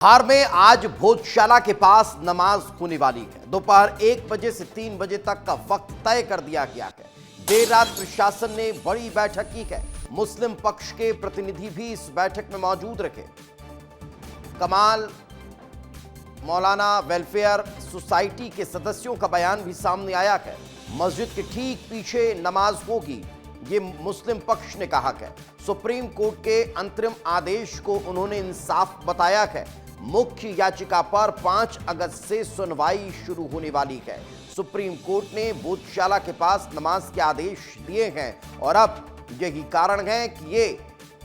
बिहार में आज भोजशाला के पास नमाज होने वाली है। दोपहर 1 बजे से 3 बजे तक का वक्त तय कर दिया गया है। देर रात प्रशासन ने बड़ी बैठक की है। मुस्लिम पक्ष के प्रतिनिधि भी इस बैठक में मौजूद रहे। कमाल मौलाना वेलफेयर सोसाइटी के सदस्यों का बयान भी सामने आया है। मस्जिद के ठीक पीछे नमाज होगी, ये मुस्लिम पक्ष ने कहा है। सुप्रीम कोर्ट के अंतरिम आदेश को उन्होंने इंसाफ बताया है। मुख्य याचिका पर 5 अगस्त से सुनवाई शुरू होने वाली है। सुप्रीम कोर्ट ने भोजशाला के पास नमाज के आदेश दिए हैं और अब यही कारण है कि ये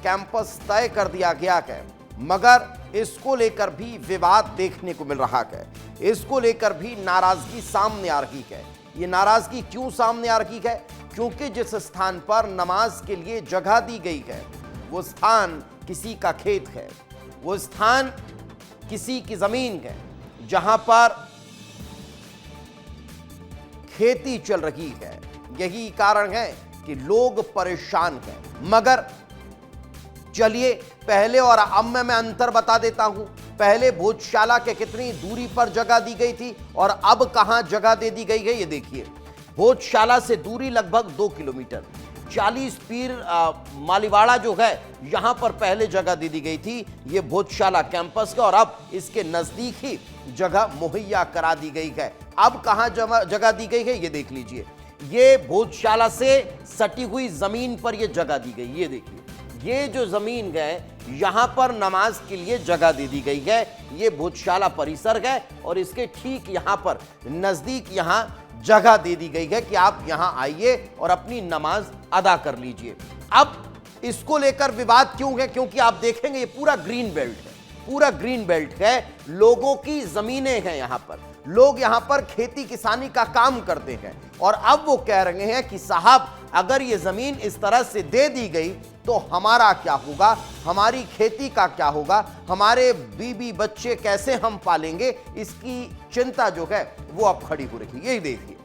कैंपस तय कर दिया गया है। मगर इसको लेकर भी विवाद देखने को मिल रहा है। इसको लेकर भी नाराजगी सामने आ रही है। ये नाराजगी क्यों सामने आ रही है? क्योंकि जिस स्थान पर नमाज के लिए जगह दी गई है वो स्थान किसी का खेत है, वो स्थान किसी की जमीन है जहां पर खेती चल रही है। यही कारण है कि लोग परेशान हैं। मगर चलिए पहले और अब मैं अंतर बता देता हूं। पहले भोजशाला के कितनी दूरी पर जगह दी गई थी और अब कहां जगह दे दी गई है, ये देखिए। भोजशाला से दूरी लगभग 2 किलोमीटर 40 पीर मालीवाड़ा जो है यहां पर पहले जगह दे दी गई थी। ये भोजशाला कैंपस का और अब इसके नजदीक ही जगह मुहैया करा दी गई है। अब कहां जगह दी गई है ये देख लीजिए। ये भोजशाला से सटी हुई जमीन पर यह जगह दी गई। ये देखिए, ये जो जमीन है यहां पर नमाज के लिए जगह दे दी गई है। ये भोजशाला परिसर है और इसके ठीक यहां पर नजदीक यहां जगह दे दी गई है कि आप यहां आइए और अपनी नमाज अदा कर लीजिए। अब इसको लेकर विवाद क्यों है? क्योंकि आप देखेंगे ये पूरा ग्रीन बेल्ट है, पूरा ग्रीन बेल्ट है। लोगों की जमीनें हैं, यहां पर लोग यहां पर खेती किसानी का काम करते हैं और अब वो कह रहे हैं कि साहब अगर ये जमीन इस तरह से दे दी गई तो हमारा क्या होगा, हमारी खेती का क्या होगा, हमारे बीबी बच्चे कैसे हम पालेंगे, इसकी चिंता जो है वो अब खड़ी हो रही है। यही देखिए,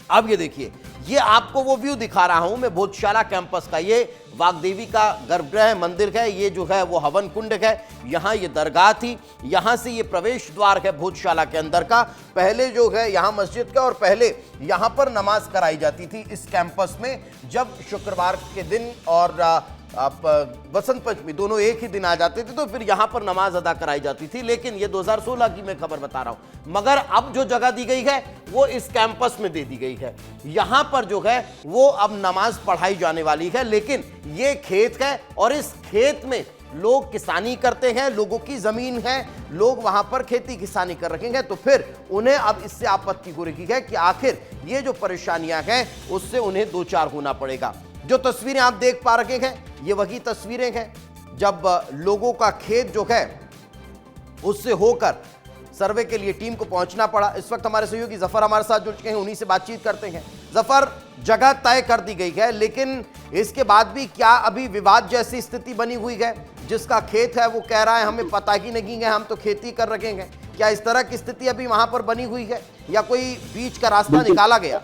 अब ये देखिए, ये आपको वो व्यू दिखा रहा हूं मैं भोजशाला कैंपस का। ये वाग्देवी का गर्भगृह मंदिर है, ये जो है वो हवन कुंड है। यहाँ ये दरगाह थी, यहाँ से ये प्रवेश द्वार है भोजशाला के अंदर का। पहले जो है यहाँ मस्जिद का और पहले यहाँ पर नमाज कराई जाती थी इस कैंपस में। जब शुक्रवार के दिन और आप बसंत पंचमी दोनों एक ही दिन आ जाते थे तो फिर यहां पर नमाज अदा कराई जाती थी। लेकिन ये 2016 की मैं खबर बता रहा हूं। मगर अब जो जगह दी गई है वो इस कैंपस में दे दी गई है। यहां पर जो है वो अब नमाज पढ़ाई जाने वाली है। लेकिन ये खेत है और इस खेत में लोग किसानी करते हैं, लोगों की जमीन है, लोग वहां पर खेती किसानी कर रहे हैं। तो फिर उन्हें अब इससे आपत्ति हो रही है कि आखिर ये जो परेशानियां हैं उससे उन्हें दो चार होना पड़ेगा। जो तस्वीरें आप देख पा रहे हैं ये वही तस्वीरें हैं जब लोगों का खेत जो है उससे होकर सर्वे के लिए टीम को पहुंचना पड़ा। इस वक्त हमारे सहयोगी जफर हमारे साथ जुड़ चुके हैं, उन्हीं से बातचीत करते हैं। जफर, जगह तय कर दी गई है लेकिन इसके बाद भी क्या अभी विवाद जैसी स्थिति बनी हुई है? जिसका खेत है वो कह रहा है हमें पता ही नहीं है, हम तो खेती कर रहे हैं। क्या इस तरह की स्थिति अभी वहां पर बनी हुई है या कोई बीच का रास्ता निकाला गया?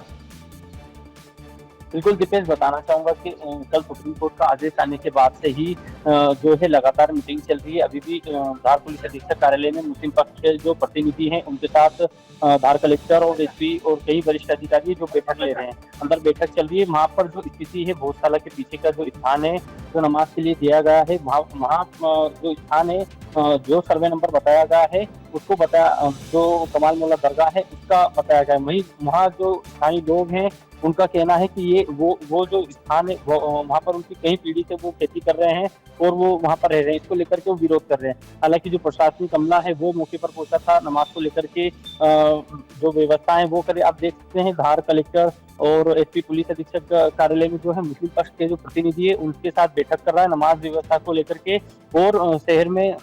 बिल्कुल दीपेश, बताना चाहूंगा कि कल सुप्रीम कोर्ट का आदेश आने के बाद से ही जो है लगातार मीटिंग चल रही है। अभी भी धार पुलिस अधीक्षक कार्यालय में मुस्लिम पक्ष के जो प्रतिनिधि हैं उनके साथ धार कलेक्टर और एसपी और कई वरिष्ठ अधिकारी जो बैठक ले रहे हैं। अंदर बैठक चल रही है। वहाँ पर जो स्थिति है, भोजशाला के पीछे का जो स्थान है जो नमाज के लिए दिया गया है, वहाँ जो स्थान है, जो सर्वे नंबर बताया गया है उसको बताया, जो कमाल मौला दरगाह है उसका बताया गया है। वहीं वहाँ जो स्थानीय लोग हैं उनका कहना है कि ये वो जो स्थान है वहाँ पर उनकी कई पीढ़ी से वो खेती कर रहे हैं और वो वहाँ पर रह रहे हैं। इसको लेकर के वो विरोध कर रहे हैं। हालांकि जो प्रशासनिक अमला है वो मौके पर पहुंचा था, नमाज को लेकर के जो व्यवस्था है वो करे। आप देख सकते हैं धार कलेक्टर और एसपी पुलिस अधीक्षक कार्यालय में जो है मुस्लिम पक्ष के जो प्रतिनिधि है उनके साथ बैठक कर रहा है नमाज व्यवस्था को लेकर के। और शहर में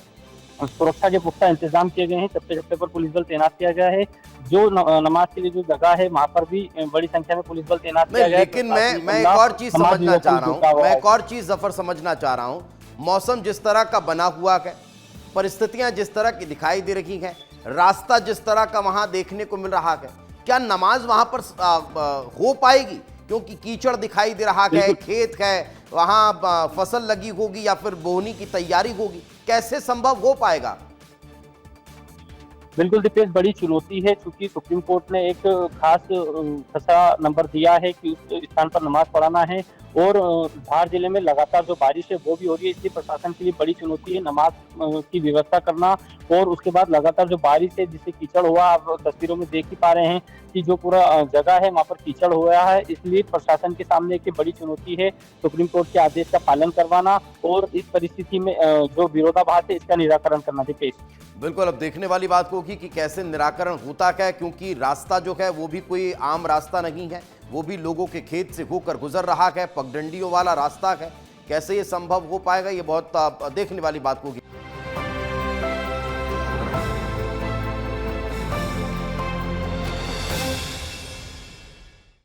सुरक्षा के पुख्ता इंतजाम किए गए हैं। चप्पे चप्पे पर पुलिस बल तैनात किया गया है। जो नमाज के लिए जो जगह है वहां पर भी बड़ी संख्या में पुलिस बल तैनात किया गया है। लेकिन मैं एक और चीज समझना चाह रहा हूँ, मैं एक और चीज जफर समझना चाह रहा हूँ। मौसम जिस तरह का बना हुआ है, परिस्थितियां जिस तरह की दिखाई दे रही हैं, रास्ता जिस तरह का वहां देखने को मिल रहा है, क्या नमाज वहां पर हो पाएगी? क्योंकि कीचड़ दिखाई दे रहा है, खेत है, वहां फसल लगी होगी या फिर बोनी की तैयारी होगी, कैसे संभव हो पाएगा? बिल्कुल दीपेश, बड़ी चुनौती है चूँकि सुप्रीम कोर्ट ने एक खास खसरा नंबर दिया है कि उस स्थान पर नमाज़ पढ़ाना है और धार जिले में लगातार जो बारिश है वो भी हो रही है, इसलिए प्रशासन के लिए बड़ी चुनौती है नमाज़ की व्यवस्था करना और उसके बाद लगातार जो बारिश है जिससे कीचड़ हुआ, आप तस्वीरों में देख ही पा रहे हैं कि जो पूरा जगह है वहाँ पर कीचड़ हो रहा है, इसलिए प्रशासन के सामने एक बड़ी चुनौती है सुप्रीम कोर्ट के आदेश का पालन करवाना और इस परिस्थिति में जो विरोधाभास है इसका निराकरण करना। दीपेश, बिल्कुल, अब देखने वाली बात होगी कि कैसे निराकरण होता क्या है, क्योंकि रास्ता जो है वो भी कोई आम रास्ता नहीं है, वो भी लोगों के खेत से होकर गुजर रहा है, पगडंडियों वाला रास्ता है। कैसे ये संभव हो पाएगा, ये बहुत देखने वाली बात होगी।